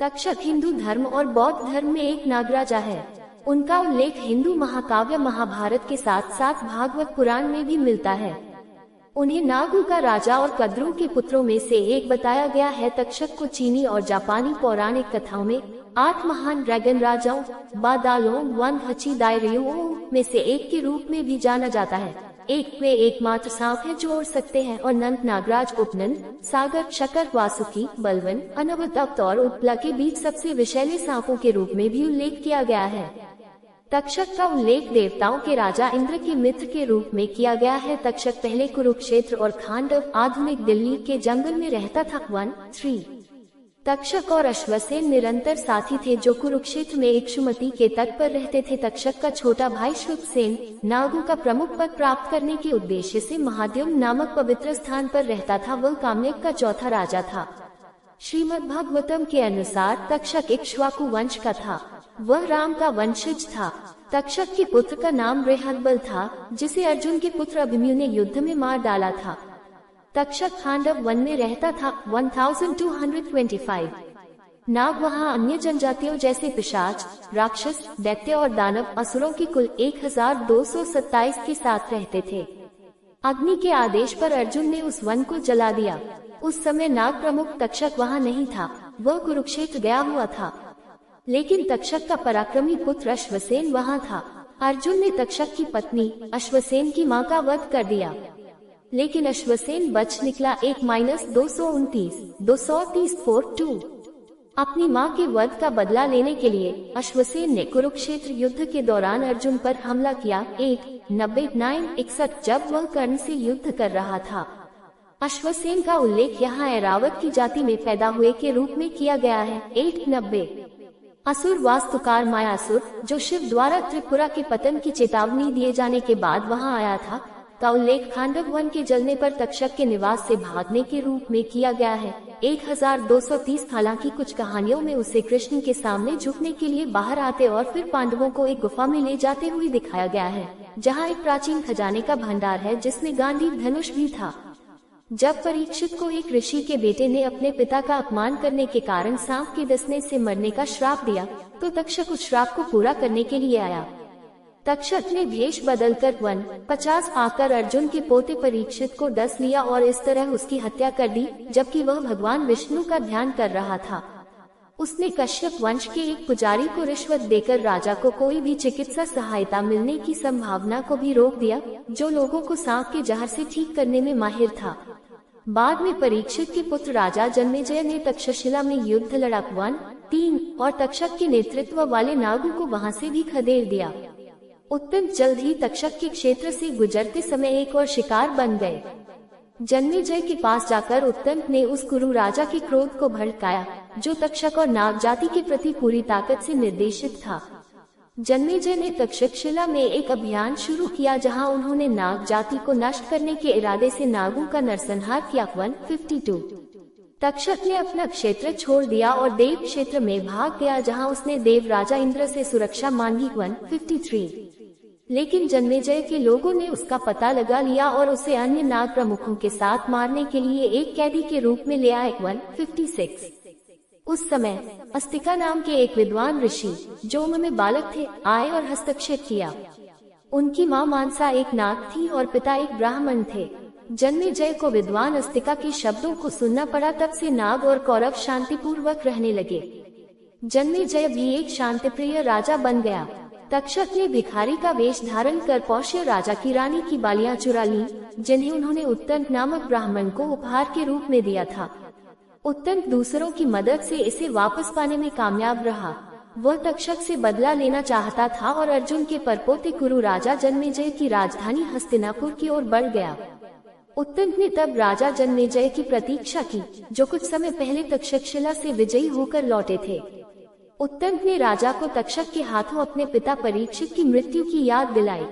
तक्षक हिंदू धर्म और बौद्ध धर्म में एक नागराजा है। उनका उल्लेख हिंदू महाकाव्य महाभारत के साथ साथ भागवत पुराण में भी मिलता है। उन्हें नागु का राजा और कद्रू के पुत्रों में से एक बताया गया है। तक्षक को चीनी और जापानी पौराणिक कथाओं में 8 महान ड्रैगन राजाओं बादालोंग वन हची दायरियों में से एक के रूप में भी जाना जाता है। वे एकमात्र सांप है जो उड़ सकते हैं और नंद नागराज उपनंद सागर शकर वासुकी बलवन अनवदत्त और उत्पला के बीच सबसे विषैले सांपों के रूप में भी उल्लेख किया गया है। तक्षक का उल्लेख देवताओं के राजा इंद्र के मित्र के रूप में किया गया है। तक्षक पहले कुरुक्षेत्र और खांडव आधुनिक दिल्ली के जंगल में रहता था। 1-3 तक्षक और अश्वसेन निरंतर साथी थे जो कुरुक्षेत्र में इक्षुमती के तट पर रहते थे। तक्षक का छोटा भाई श्रुतसेन नागु का प्रमुख पद प्राप्त करने के उद्देश्य से महाद्युम्न नामक पवित्र स्थान पर रहता था। वह काम्यक का चौथा राजा था। श्रीमद्भागवतम के अनुसार तक्षक इक्ष्वाकु वंश का था। वह राम का वंशज था। तक्षक के पुत्र का नाम बृहदबल था, जिसे अर्जुन के पुत्र अभिमन्यु ने युद्ध में मार डाला था। तक्षक खांडव वन में रहता था। 1225 नाग वहाँ अन्य जनजातियों जैसे पिशाच राक्षस दैत्य और दानव असुरों की कुल 1227 के साथ रहते थे। अग्नि के आदेश पर अर्जुन ने उस वन को जला दिया। उस समय नाग प्रमुख तक्षक वहाँ नहीं था, वह कुरुक्षेत्र गया हुआ था। लेकिन तक्षक का पराक्रमी पुत्र अश्वसेन वहाँ था। अर्जुन ने तक्षक की पत्नी अश्वसेन की मां का वध कर दिया, लेकिन अश्वसेन बच निकला। 1-229 अपनी मां के वध का बदला लेने के लिए अश्वसेन ने कुरुक्षेत्र युद्ध के दौरान अर्जुन पर हमला किया। 1-90-9-61 जब वह कर्ण से युद्ध कर रहा था। अश्वसेन का उल्लेख यहाँ ऐरावत की जाति में पैदा हुए के रूप में किया गया है। 8-90 असुर वास्तुकार मायासुर जो शिव द्वारा त्रिपुरा के पतन की चेतावनी दिए जाने के बाद वहां आया था, का उल्लेख खांडव वन के जलने पर तक्षक के निवास से भागने के रूप में किया गया है। 1230 हालांकि कुछ कहानियों में उसे कृष्ण के सामने झुकने के लिए बाहर आते और फिर पांडवों को एक गुफा में ले जाते हुए दिखाया गया है, जहां एक प्राचीन खजाने का भंडार है जिसमें गांडीव धनुष भी था। जब परीक्षित को एक ऋषि के बेटे ने अपने पिता का अपमान करने के कारण सांप के डसने से मरने का श्राप दिया, तो तक्षक उस श्राप को पूरा करने के लिए आया। तक्षक ने भेष बदलकर 1-50 आकर अर्जुन के पोते परीक्षित को डस लिया और इस तरह उसकी हत्या कर दी, जबकि वह भगवान विष्णु का ध्यान कर रहा था। उसने कश्यप वंश के एक पुजारी को रिश्वत देकर राजा को कोई भी चिकित्सा सहायता मिलने की संभावना को भी रोक दिया, जो लोगों को सांप के जहर से ठीक करने में माहिर था। बाद में परीक्षित के पुत्र राजा जन्मेजय ने तक्षशिला में युद्ध लड़ा। 1-3 और तक्षक के नेतृत्व वाले नागु को वहां से भी खदेड़ दिया। उत्तंक जल्द ही तक्षक के क्षेत्र से गुजरते समय एक और शिकार बन गए। जन्मेजय के पास जाकर उत्तंक ने उस कुरु राजा के क्रोध को भड़काया, जो तक्षक और नाग जाति के प्रति पूरी ताकत से निर्देशित था। जन्मेजय ने तक्षशिला में एक अभियान शुरू किया, जहां उन्होंने नाग जाति को नष्ट करने के इरादे से नागों का नरसंहार किया। 1-52 तक्षक ने अपना क्षेत्र छोड़ दिया और देव क्षेत्र में भाग गया, जहां उसने देव राजा इंद्र से सुरक्षा मांगी। 1-53 लेकिन जन्मेजय के लोगों ने उसका पता लगा लिया और उसे अन्य नाग प्रमुखों के साथ मारने के लिए एक कैदी के रूप में ले आए। 1-56 उस समय अस्तिका नाम के एक विद्वान ऋषि, जो उम्र में बालक थे, आए और हस्तक्षेप किया। उनकी मां मानसा एक नाग थी और पिता एक ब्राह्मण थे। जन्मेजय को विद्वान अस्तिका के शब्दों को सुनना पड़ा। तब से नाग और कौरव शांतिपूर्वक रहने लगे। जन्मेजय भी एक शांतिप्रिय राजा बन गया। तक्षक ने भिखारी का वेश धारण कर पौष्य राजा की रानी की बालियां चुरा ली, जिन्हें उन्होंने उत्तंक नामक ब्राह्मण को उपहार के रूप में दिया था। उत्तंक दूसरों की मदद से इसे वापस पाने में कामयाब रहा। वह तक्षक से बदला लेना चाहता था और अर्जुन के परपोते कुरु राजा जन्मेजय की राजधानी हस्तिनापुर की ओर बढ़ गया। उत्तंक ने तब राजा जन्मेजय की प्रतीक्षा की, जो कुछ समय पहले तक्षशिला से विजयी होकर लौटे थे। उत्तंक ने राजा को तक्षक के हाथों अपने पिता परीक्षित की मृत्यु की याद दिलाई।